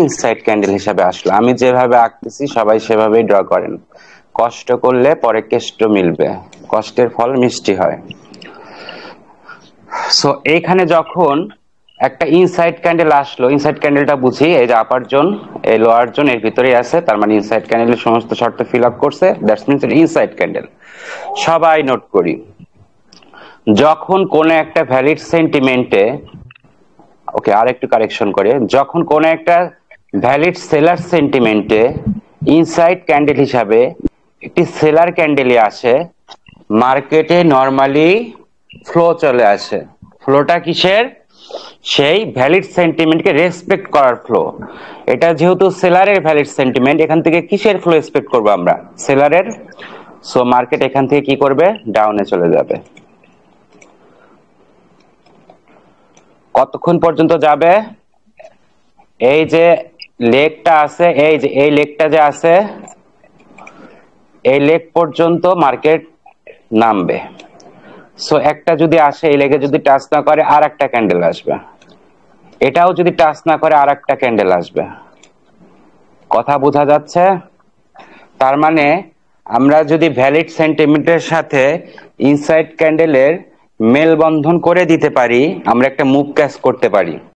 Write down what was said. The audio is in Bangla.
ইনসাইড ক্যান্ডেল হিসাবে আসলো। আমি যেভাবে আঁকতেছি সবাই সেভাবেই ড্র করেন। কষ্ট করলে পরে কেষ্ট মিলবে, কষ্টের ফল মিষ্টি হয়। সো এইখানে যখন একটা ইনসাইড ক্যান্ডেল আসলো, ইনসাইড ক্যান্ডেলটা বুঝি এই যে আপার জোন, এই লোয়ার জোন এর ভিতরেই আছে, তার মানে ইনসাইড ক্যান্ডেলের সমস্ত শর্ত ফিল আপ করছে, দ্যাটস মিন্স ইনসাইড ক্যান্ডেল। সবাই নোট করি, যখন কোন একটা ভ্যালিড সেন্টিমেন্টে, ওকে আর একটু কারেকশন করে, যখন কোন একটা ভ্যালিড সেলার সেন্টিমেন্টে ইনসাইড ক্যান্ডেল হিসাবে একটি সেলার ক্যান্ডেলে আসে, মার্কেটে নরমালি ফ্লো চলে আসে। ফ্লোটা কিসের? সেই ভ্যালিড সেন্টিমেন্টকে রেসপেক্ট করার ফ্লো। এটা যেহেতু সেলারের ভ্যালিড সেন্টিমেন্ট, এখান থেকে কিসের ফ্লো এক্সপেক্ট করবো আমরা? সেলারের। সো মার্কেট এখান থেকে কি করবে? ডাউনে চলে যাবে। কতক্ষণ পর্যন্ত যাবে? এই যে লেগটা আছে, এই যে এই লেগটা যে আছে, এই লেগ পর্যন্ত মার্কেট নামবে। সো একটা যদি আসে, এই লেগে যদি টাচ না করে আর একটা ক্যান্ডেল আসবে, এটাও যদি টাচ না করে আর একটা ক্যান্ডেল আসবে। কথা বোঝা যাচ্ছে? তার মানে আমরা যদি ভ্যালিড সেন্টিমেন্টের সাথে ইনসাইড ক্যান্ডেলের মেলবন্ধন করে দিতে পারি, আমরা একটা মুভ ক্যাচ করতে পারি।